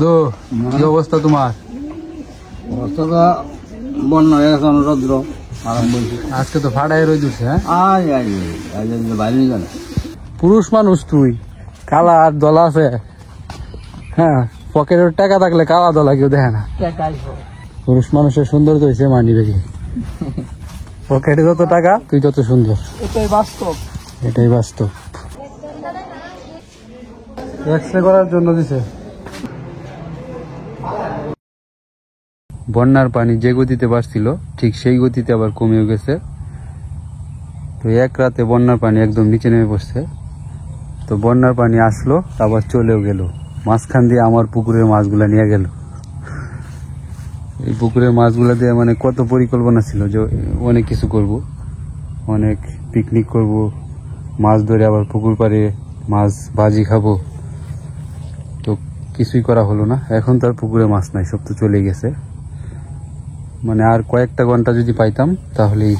কি অবস্থা তোমার? অবস্থা তো বন্যা হয়ে গেছে, রৌদ্র আরাম বলছি। আজকে তো ফাটাই রই দিচ্ছে। হ্যাঁ, বাইরে নিয়ে গেলে পুরুষ মানুষ তুই, কালা আর দলা আছে। হ্যাঁ, পকেটের টাকা থাকলে কালা দলা কেউ দেখে না। পুরুষ মানুষের সৌন্দর্য হয়েছে মানি দেখি। পকেটে যত টাকা তুই তত সুন্দর। এটাই বাস্তব। এটাই বাস্তব। এক্সরে করার জন্য দিছে। বন্যার পানি যে গতিতে বাড়ছিল ঠিক সেই গতিতে আবার কমেও গেছে। তো এক রাতে বন্যার পানি একদম নিচে নেমে পড়ছে। তো বন্যার পানি আসলো আবার চলেও গেল, মাঝখান দিয়ে আমার পুকুরের মাছগুলা নিয়ে গেল। এই পুকুরের মাছগুলা দিয়ে মানে কত পরিকল্পনা ছিল যে অনেক কিছু করব, অনেক পিকনিক করব, মাছ ধরে আবার পুকুর পাড়ে মাছ ভাজি খাবো। তো কিছুই করা হলো না। এখন তো আর পুকুরে মাছ নাই, সব তো চলে গেছে। মানে আর কয়েকটা ঘন্টা যদি পাইতাম তাহলেই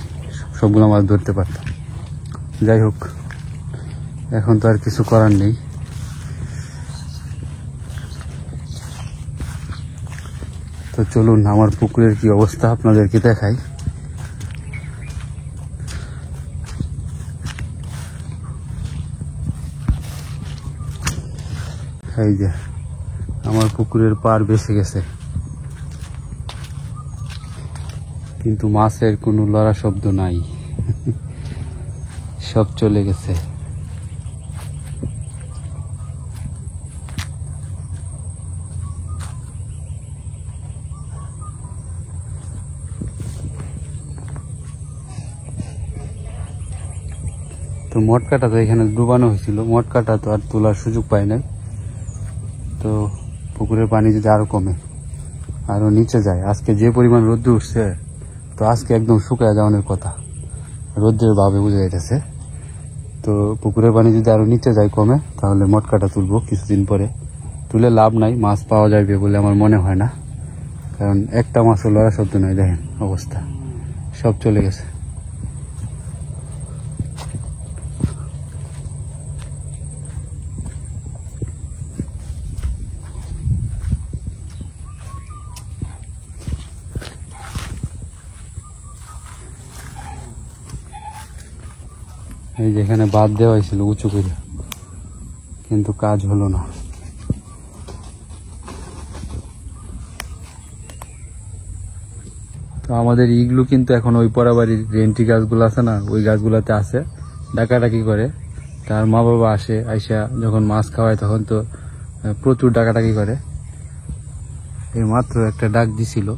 সবগুলো মাছ ধরতে পারতাম। যাই হোক, এখন তো আর কিছু করার নেই। তো চলুন আমার পুকুরের কি অবস্থা আপনাদেরকে দেখাই। এই যে আমার পুকুরের পার ভেসে গেছে, কিন্তু মাছের কোনো লড়া শব্দ নাই। সব চলে গেছে। তো মটকাটা তো এখানে ডুবানো হয়েছিল, মটকাটা তো আর তোলার সুযোগ পায় নাই। তো পুকুরের পানি যদি আরো কমে, আরো নিচে যায়, আজকে যে পরিমাণ রোদ্র উঠছে, তো আজকে একদম শুকায় যাওয়ার কথা, রোদ্রের ভাবে বুঝে যাইতেছে। তো পুকুরের পানি যদি আরো নিচে যায়, কমে, তাহলে মটকাটা তুলবো কিছুদিন পরে। তুলে লাভ নাই, মাছ পাওয়া যাবে বলে আমার মনে হয় না, কারণ একটা মাছও লড়া শব্দ নাই। দেখেন অবস্থা, সব চলে গেছে। এই যেখানে বাদ দেওয়া হয়েছিল উঁচু করে, কিন্তু কাজ হলো না। তো আমাদের ইগলু কিন্তু এখন ওই পরাবাড়ির রেন্টি গাছগুলো আছে না, ওই গাছগুলাতে আছে, ডাকাডাকি করে। তার মা বাবা আসে, আইসা যখন মাছ খাওয়ায় তখন তো প্রচুর ডাকাডাকি করে। এই মাত্র একটা ডাক দিছিল,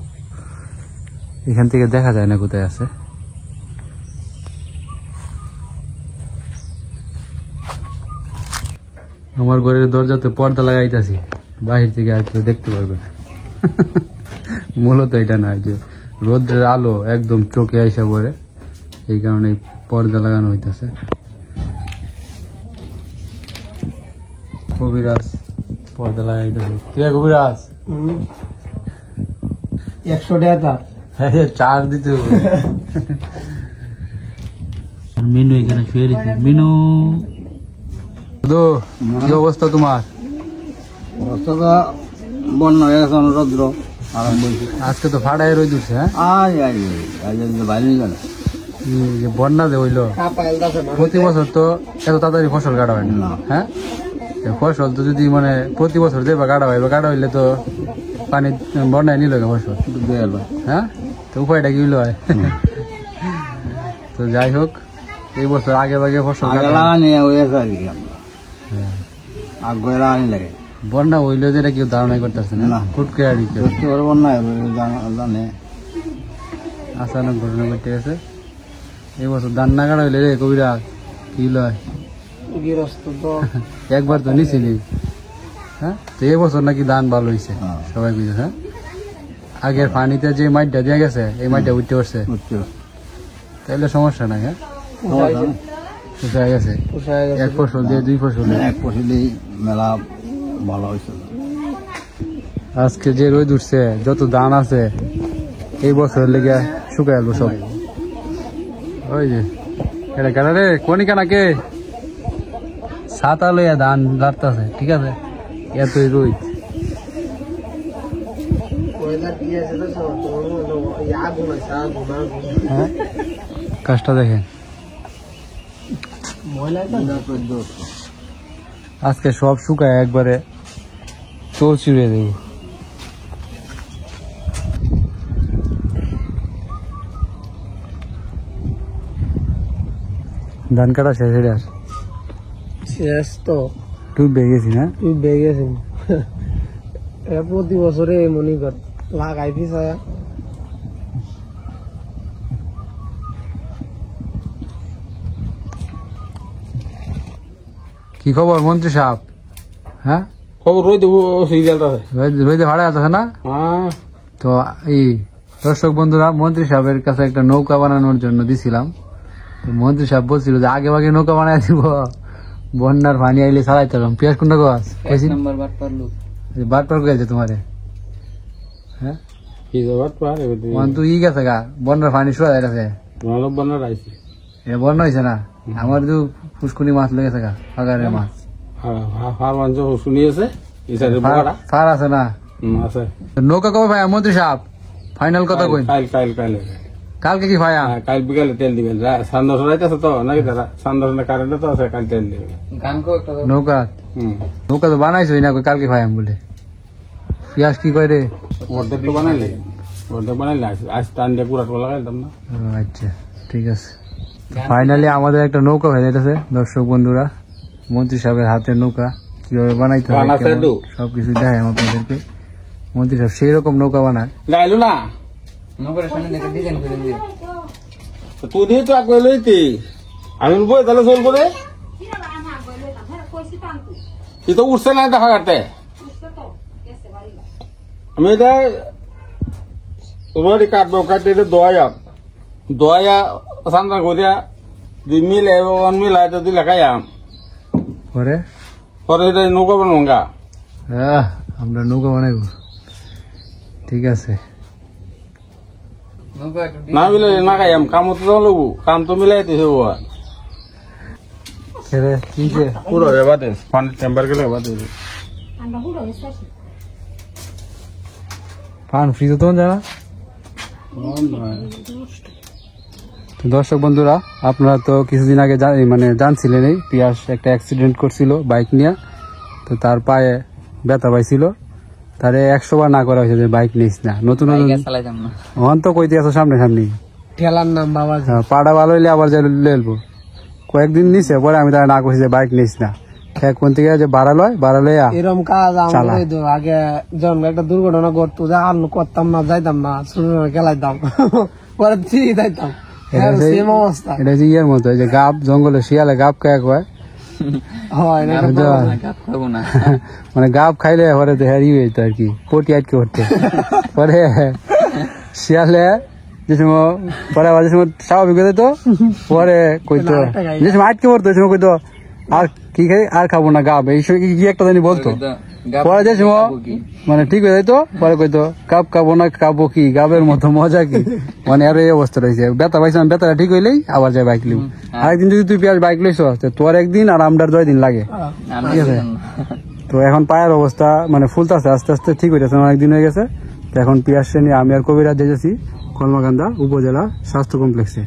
এখান থেকে দেখা যায় না কোথায় আছে। আমার ঘরের দরজাতে পর্দা লাগাইতেছি, বাহির থেকে আর কেউ দেখতে পারবে না। মূলত এটা না, যে রোদ্রের আলো একদম চোখে আইসা পড়ে, এই কারণে পর্দা লাগানো হইতেছে। কবিরাজ পর্দা লাগাইতেছে। কে কবিরাজ? 100 টাকা চার্জ দিতে হবে। মিনু এখানে শুয়ে রয়েছে। মিনু, কি অবস্থা তোমার? অবস্থা তো বন্যা হয়ে গেছে, রৌদ্র আরাম বলছি। আজকে তো ফাটাই রই দিচ্ছে। হ্যাঁ, বাইরে নিয়ে গেলে বন্যা যে হইলো, প্রতি বছর তো এত তাড়াতাড়ি ফসল কাটা হয় না। হ্যাঁ, ফসল তো যদি মানে প্রতি বছর যে কাটা হয়, কাটা হইলে তো পানি বন্যায় নিল ফসল। হ্যাঁ, তো উপায়টা কি হইলো হয়? তো যাই হোক, এই বছর আগে ভাগে ফসল লাগে। বন্যা হইলো যেটা কেউ ধারণাই করতেছে না, ফুটকে আর বন্যা জানে আচানক ঘটনা ঘটে গেছে। এই বছর ধান না কাটা হইলে রে কবিরা কি লয়, একবার তো নিছিলি। হ্যাঁ, তো এই বছর নাকি ধান ভালো হয়েছে সবাই বুঝে। হ্যাঁ, আগের পানিতে যে মাটিটা দিয়ে গেছে, এই মাটিটা উঠতে পারছে, তাইলে সমস্যা নাই। হ্যাঁ, পোষায় গেছে, এক ফসল দিয়ে 2 ফসল, এক ফসলেই মেলা ভালো হয়েছে। আজকে যে রোদ উঠছে, যত ধান আছে এই বছরের লেগে শুকায় গেল সব। ওই যে এটা কেন রে, কনিকা নাকে ছাতা লইয়া ধান লাড়তাছে। ঠিক আছে, এতই রোদ। হ্যাঁ কাজটা দেখেন আজকে সব শুকায় একবারে চোর চিড়িয়ে দেব ধান কাটা শেষ হয়ে আস শেষ তো ডুবে গেছি না তুই বেগেছি প্রতি বছরে মনে কর লাগাই পিছায়া কি খবর মন্ত্রী সাহেব হ্যাঁ খবর রই দেবো সিরিয়ালটা রইতে ভাড়া আছে না হ্যাঁ তো এই দর্শক বন্ধুরা মন্ত্রী সাহেবের কাছে একটা নৌকা বানানোর জন্য দিছিলাম তো মন্ত্রী সাহেব বলছিল যে আগে ভাগে নৌকা বানাই দিব বন্যার পানি আইলে চালাইতে পারলাম পেঁয়াজ কোনটা গাছ বাদ পার গেছে তোমারে হ্যাঁ কি জবাব পার মন তো ই গেছে গা বন্যার পানি শুয়া যাইতেছে মানব বন্যার আইছে এ বন্যা হয়েছে না আমার তো ফুসকুনি মাছ লেগেছে গা ফাগারের মাছ হার মাংস শুনিয়েছে এই সাইডে বড়া ফার আছে না আছে নৌকা কবে ভাই মন্ত্রী সাহেব ফাইনাল কথা কই কাল কালকে কি ভাইয়া কাল বিকালে তেল দিবেন সান্দর রাইতেছে তো নাকি দাদা সান্দর কারেন্ট তো আছে কাল তেল দিবেন নৌকা নৌকা তো বানাইছই না কই কালকে ভাইয়াম বলে পিয়াজ কি কয় রে অর্ধেক তো বানাইলে আজ টান দিয়ে পুরা টোলা লাগাইতাম না ও আচ্ছা ঠিক আছে ফাইনালি আমাদের একটা নৌকা হয়ে যাইতেছে দর্শক বন্ধুরা মন্ত্রী সাহেবের হাতের নৌকা কিভাবে বানাইতে হয় সবকিছু দেখায় আপনাদেরকে মন্ত্রী সাহেব সেই রকম নৌকা বানায় গাইলো না তুই দিয়ে তো আগে লইতি আমি বই তাহলে চলবো রে তুই তো উঠছে না দেখা কাটতে আমি এটা রোডি কাটবো কাটতে এটা দোয়া সান্দান করিয়া দুই মিলে মিলাই তো দিলে খাইয়াম পরে পরে এটা নৌকা বানঙ্গা আমরা নৌকা বানাইব ঠিক আছে না মিলে না খাইয়াম কাম তো লবু কাম তো মিলাই দিছে পুরো বাদে পানি চেম্বার গেলে বাদে পান ফ্রিজ তো জানা দর্শক বন্ধুরা আপনারা তো কিছুদিন আগে মানে জানছিলেন এই পিয়াস একটা অ্যাক্সিডেন্ট করছিল বাইক নিয়ে তো তার পায়ে ব্যথা পাইছিল তারে 100 বার না করা হয়েছে যে বাইক নিস না নতুন নতুন তো কইতে আছো সামনে সামনে ঠেলার নাম বাবা পাড়া ভালো হইলে আবার যাই লেলবো কয়েকদিন নিছে পরে আমি তারা না করছি যে বাইক নিস না কোন থেকে যে ভাড়া লয় এরকম কাজ আগে যখন একটা দুর্ঘটনা ঘটতো যে আর করতাম না যাইতাম না খেলাইতাম পরে যাইতাম এটা যে ইয়ের মতো যে গাব জঙ্গলে শিয়ালে গাব খায় কয় মানে গাব খাইলে পরে তো হ্যারি হইতো আর কি পটি আটকে উঠতো পরে শিয়ালে যে সময় পরে আবার যে সময় স্বাভাবিক হয়ে যেত পরে কইতো যে সময় আটকে পড়তো ওই সময় কইতো আর কি খাই আর খাবো না গাব এই সময় কি একটা জানি বলতো পরে যে সময় মানে ঠিক হয়ে যাইতো পরে কইতো কাপ খাবো না খাবো কি গাবের মতো মজা কি মানে আরো এই অবস্থা রয়েছে ব্যথা পাইছিলাম ব্যথাটা ঠিক হইলেই আবার যাই বাইক লিব আরেকদিন যদি তুই পেঁয়াজ বাইক লইস তোর একদিন আর আমরার 2 দিন লাগে ঠিক আছে তো এখন পায়ের অবস্থা মানে ফুলতাছে আস্তে আস্তে ঠিক হইতেছে অনেকদিন হয়ে গেছে তো এখন পিয়াস নিয়ে আমি আর কবিরাজ যেতেছি কলমাকান্দা উপজেলা স্বাস্থ্য কমপ্লেক্সে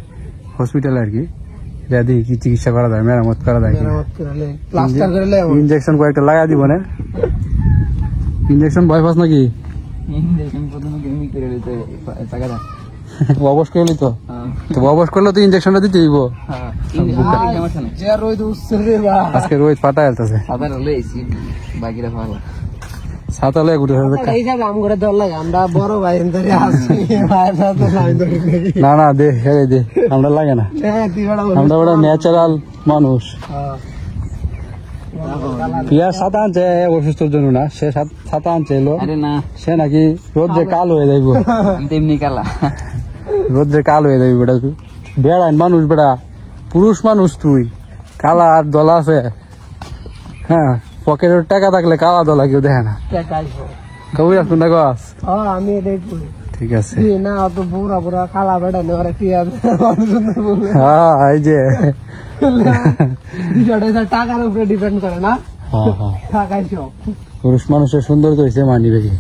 হসপিটালে আর কি দেখি কি চিকিৎসা করা যায় মেরামত করা যায় ইনজেকশন কয়েকটা লাগাই দিব না ইনজেকশন ভয় পাস নাকি অবশ করলি তো অবশ করলে তো ইনজেকশনটা দিতে হইব আজকে রোহিত ফাটা হেলতেছে ছাতা লয়ে ঘুরে আমরা বড় ভাই না না দে হেরে দে আমরা লাগে না আমরা ওরা ন্যাচারাল মানুষ পিয়ার ছাতা আনছে অসুস্থর জন্য না সে ছাতা আনছে এলো সে নাকি রোদ্রে কাল হয়ে যাইব তেমনি কালা রোদ্রে কাল হয়ে যাইব বেটা তুই বেড়ান মানুষ বেড়া পুরুষ মানুষ তুই কালা আর দলা আছে হ্যাঁ পকেটের টাকা থাকলে কালা দলা কেউ দেখে না কবি আসুন না গাছ আমি ঠিক আছে না অত বুড়া বুড়া কালা বেড়া হ্যাঁ এই যে টাকার উপরে ডিপেন্ড করে না পুরুষ মানুষের সৌন্দর্য হয়েছে মানি বেশি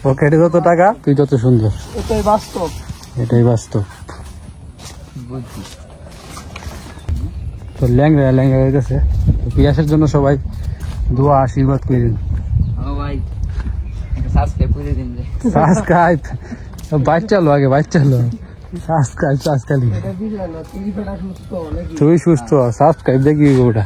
পকেটে যত টাকা তুই যত সুন্দর, এটাই বাস্তব। এটাই বাস্তব। তো ল্যাংরা ল্যাংরা হয়ে গেছে। তো পিয়াসের জন্য সবাই দোয়া আশীর্বাদ করে দিন। সাবস্ক্রাইব বাচ্চা লো, আগে বাচ্চা লো, সাবস্ক্রাইব সাবস্ক্রাইব। এটা বিষয় না, তুই বেটা সুস্থ নাকি? তুই সুস্থ, সাবস্ক্রাইব দেখবি ওটা।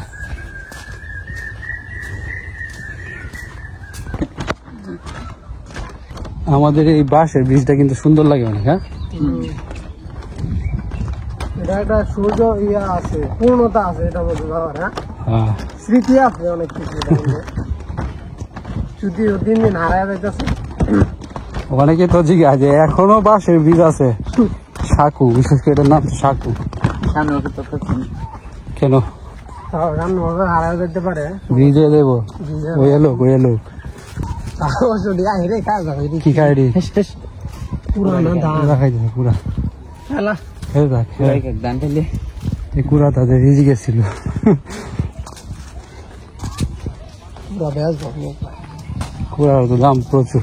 আমাদের এই বাঁশের ব্রিজটা কিন্তু সুন্দর লাগে অনেক। হ্যাঁ, এটা একটা সূর্য ইয়া আছে, পূর্ণতা আছে এটা বলতে পারবার। হ্যাঁ, হ্যাঁ, স্মৃতি আছে অনেক কিছু এটার মধ্যে। যদি দিন দিন হারায় যাইতেছে। অনেকে তো জিজ্ঞাসা যে এখনো বাঁশের ব্রিজ আছে, সাকু, বিশেষ করে এটার নাম তো সাকু। কেন রান্না হারায় যেতে পারে। ব্রিজে দেবো, ওই লোক ওই লোক কি খাই রে, পুরানা ধান খাই দেবে পুরা খেলা। কুড়া তাদের রিজি গেছিল। কুড়ার তো দাম প্রচুর।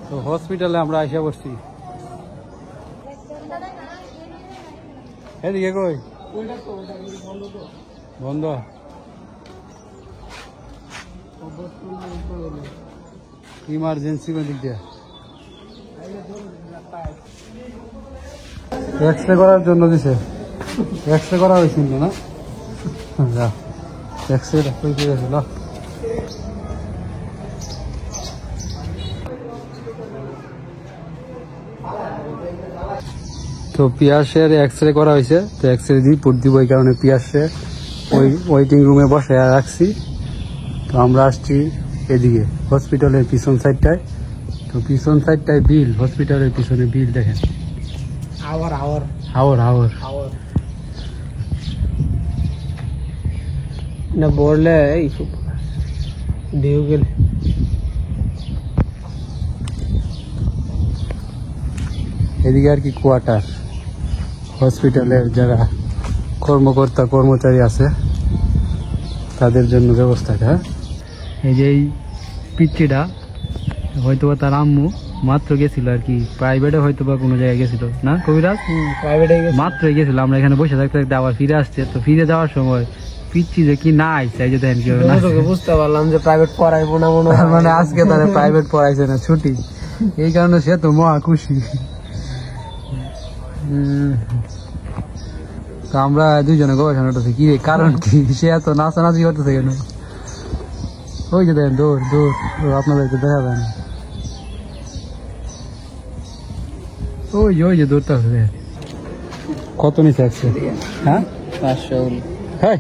তো হসপিটালে আমরা এসে পড়ছি। এদিকে কই বন্ধ? ইমার্জেন্সি কোন দিক দিয়ে? এক্সরে করার জন্য দিছে, এক্সরে করা হয়েছিল না? যা এক্সরে কই করেছিল। তো পিয়াসের এক্সরে করা হয়েছে, তো এক্সরে রিপোর্ট দিব, এই কারণে পিয়াসে ওই ওয়েটিং রুমে বসে রাখছি। তো আমরা আসছি এদিকে হসপিটালের পিছন সাইডটায়। তো পিছন সাইডটায় বিল, হসপিটালের পিছনে বিল দেখেন, our our Haor Haor. Hour না বললে এই ঢেউ গেলে। এদিকে আর কি কোয়ার্টার, হসপিটালের যারা কর্মকর্তা কর্মচারী আছে তাদের জন্য ব্যবস্থাটা। এই যে এই পিচ্চিটা হয়তো বা তার আম্মু মাত্র গেছিল আর কি, প্রাইভেটে হয়তো বা কোনো জায়গায় গেছিল না কবিরাজ, প্রাইভেটে মাত্রই গেছিল। আমরা এখানে বসে থাকতে থাকতে আবার ফিরে আসছে। তো ফিরে যাওয়ার সময় পিচ্ছি যে কি না আইসে, এই যে দেখেন কি বুঝতে পারলাম যে প্রাইভেট পড়াইবো না মনে হয়। মানে আজকে তারা প্রাইভেট পড়াইছে না, ছুটি, এই কারণে সে তো মহা খুশি। তো আমরা দুইজনে গবেষণা করতেছি কি রে, কারণ কি সে এত নাচানাচি করতেছে কেন? ওই যে দেখেন দৌড় দৌড়, আপনাদেরকে দেখা যায় না, ওই যে দৌড়টা আছে। কত নিচে আসছে? হ্যাঁ 500। হ্যাঁ,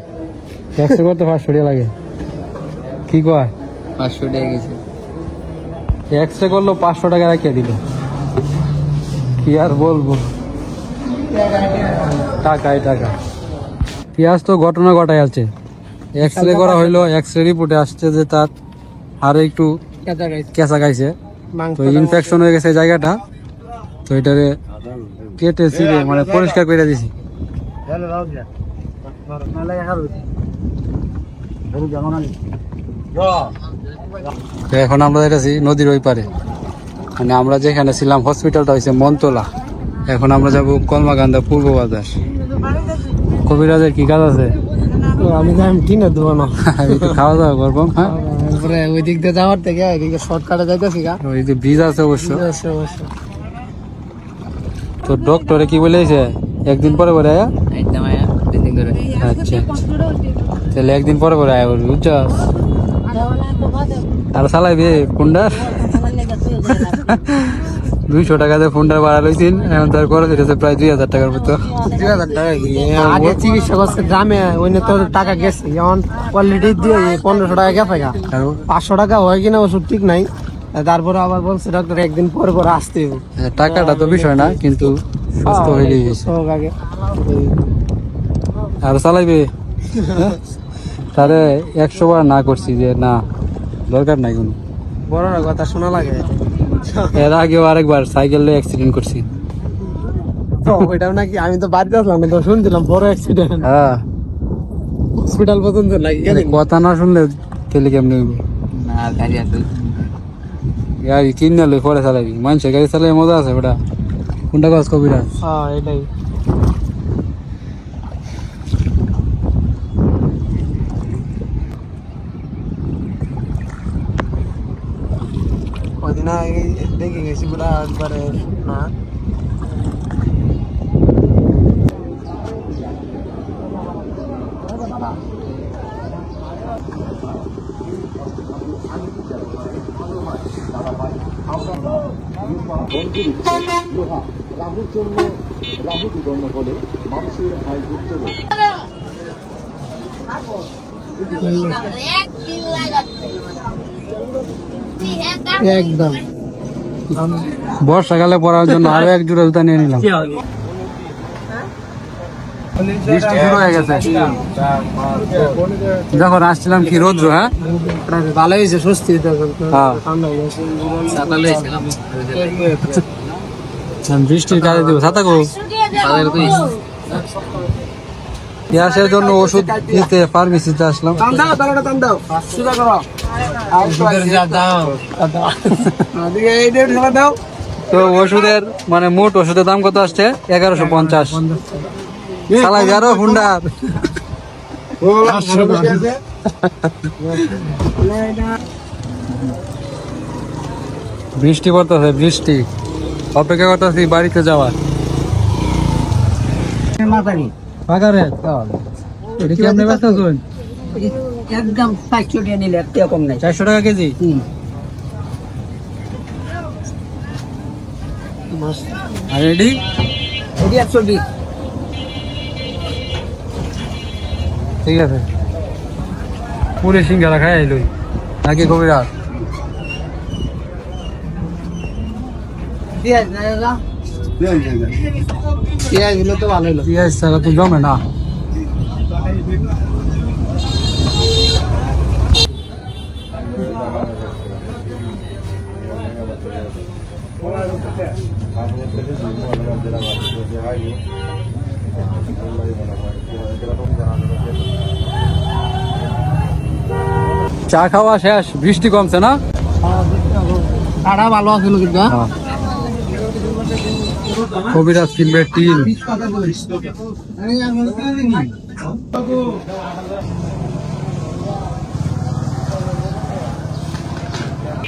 একশো করতে 500 টাকা লাগে? কি কয় 500 টাকা গেছে। এক্সরে করলো 500 টাকা রাখিয়ে দিল, কি আর বলবো, টাকাই টাকা। পিয়াজ তো ঘটনা ঘটাই আছে, এক্সরে করা হইলো, এক্সরে রিপোর্টে আসছে যে তার আরো একটু কেঁচা খাইছে, তো ইনফেকশন হয়ে গেছে জায়গাটা। তো এটারে কেটে ছিঁড়ে মানে পরিষ্কার করে দিছি। তো এখন আমরা যাইতেছি নদীর ওই পারে, মানে আমরা যেখানে ছিলাম হসপিটালটা হয়েছে মনতলা, এখন আমরা যাবো কলমাকান্দা পূর্ব বাজার। কবিরাজের কি কাজ আছে? আমি যাই টিনের দোকানো, আমি তো খাওয়া দাওয়া করবো। হ্যাঁ, ওই দিক দিয়ে যাওয়ার থেকে এদিকে শর্টকাটে যাইতেছি। ওই যে ব্রিজ আছে অবশ্য। অবশ্য তো ডক্টরে কি বলেছে একদিন পরে পরে আয়া? আচ্ছা তাহলে একদিন পরে পরে আয়া বলবি, বুঝছ? আর চালাইবি ফোনটার 200 টাকা দিয়ে ফোনটার ভাড়া লইছেন, এখন তার খরচ হয়েছে প্রায় 2000 টাকার মতো। 2000 টাকা আগে চিকিৎসা করছে গ্রামে, ওই তোর টাকা গেছে, যেমন কোয়ালিটি দিয়ে 1500 টাকা গেছে, 500 টাকা হয় কিনা ওষুধ ঠিক নাই। তারপরে আবার বলছে ডাক্তার একদিন পরে পরে আসতে হবে। টাকাটা তো বিষয় না, কিন্তু সুস্থ হইলেই আগে আর চালাইবে তারে 100 বার না করছি যে না দরকার নাই কোনো। বড় কথা শোনা লাগে। এর আগেও আরেকবার সাইকেলে অ্যাক্সিডেন্ট করছি। ওইটাও নাকি আমি তো বাড়িতে আসলাম না, তো শুনছিলাম বড় অ্যাক্সিডেন্ট, হ্যাঁ হসপিটাল পর্যন্ত নাকি কথা না শুনলে খেলে কেমনি হইব? গাড়ি কিনে লই পরে চালাবি, মানুষের গাড়ি চালাই মজা আছে ওটা। কোনটা কাজ কবিরা? হ্যাঁ এটাই। কদিন আগে দেখে গেছি পুরা একবারে না। একদম বর্ষাকালে পড়ার জন্য আরো এক জোড়া জুতা নিয়ে নিলাম। বৃষ্টি শুরু হয়ে গেছে। যখন আসছিলাম কি রোদ্র, হ্যাঁ ভালো হয়েছে, স্বস্তি হ্যাঁ। বৃষ্টির কাজে দিব ছাতা গো। গ্যাসের জন্য ওষুধ নিতে ফার্মেসিতে আসলাম। তো ওষুধের মানে মোট ওষুধের দাম কত আসছে? 1150। চালাই আরো হুন্ডার। বৃষ্টি পড়তেছে, বৃষ্টি অপেক্ষা করতেছি বাড়িতে যাওয়ার। একদম 400 টাকা নিলে একটা কম নাই। 400 টাকা কেজি। আর এডি? এটি 120। ঠিক আছে, পুরে সিঙ্গারা খাই আইলই নাকি কবিরা? পেঁয়াজ না দাদা? পেঁয়াজ দিলে তো ভালো হলো। পেঁয়াজ ছাড়া তো জমে না। চা খাওয়া শেষ, বৃষ্টি কমছে না? আড়া ভালো আছিল কিন্তু। কবিরাজ কিনবে টিন।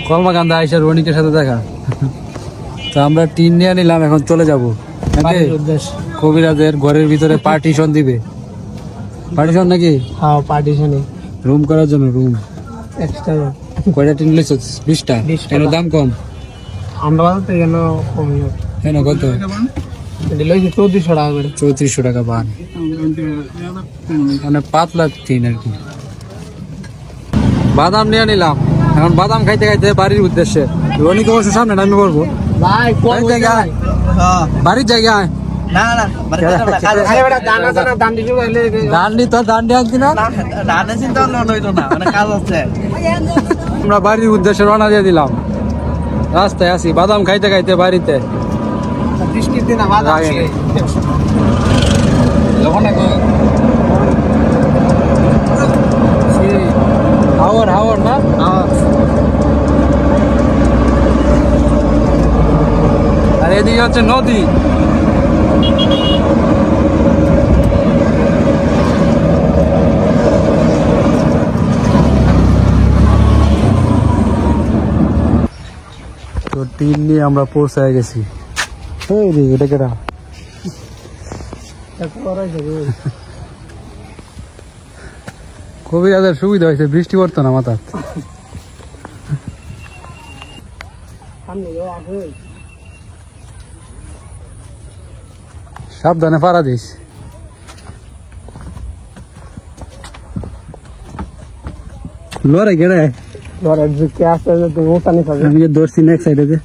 কলমাকান্দা আইসা রনিকের সাথে দেখা। তো আমরা টিন নিয়ে নিলাম, এখন চলে যাবো। কবিরাজের ঘরের ভিতরে পার্টিশন দিবে। পার্টিশন নাকি? হ্যাঁ পার্টিশনে রুম করার জন্য রুম এক্সট্রা। কয়টা টিন লিখছিস? 20টা। কেন দাম কম? আমরা তো কেন কমই হবে। কেন কত? এটা লইছি 3400 টাকা করে। 3400 টাকা বান, মানে পাতলা টিন আর কি। বাদাম নিয়ে নিলাম, এখন বাদাম খাইতে খাইতে বাড়ির উদ্দেশ্যে। রনিকে অবশ্য সামনে নামি পড়বো। ভাই কোন জায়গায়? বাড়ির জায়গায় না না আরে বড় দানা দানা দান্ডি শুরু হইলে দান্ডি তো দান্ডি আনছি না, দানা চিন্তা হইতো না, মানে কাজ আছে। আমরা বাড়ির উদ্দেশ্যে রওনা দিয়ে দিলাম। রাস্তায় আছি বাদাম খাইতে খাইতে বাড়িতে। বৃষ্টির দিন আবার আসে। হাওয়ার হাওয়ার না আর এদিকে হচ্ছে নদী। তো টিন নিয়ে আমরা পৌঁছায় গেছি। এই রে এটা কেটা? কবিরাজের সুবিধা হয়েছে, বৃষ্টি পড়তো না মাথা। সাবধানে পাড়া দিস। লড়াই কেড়ে লড়াই কে আসতে তুমি ওখানে আমি ধরছি নেক্সট সাইডে।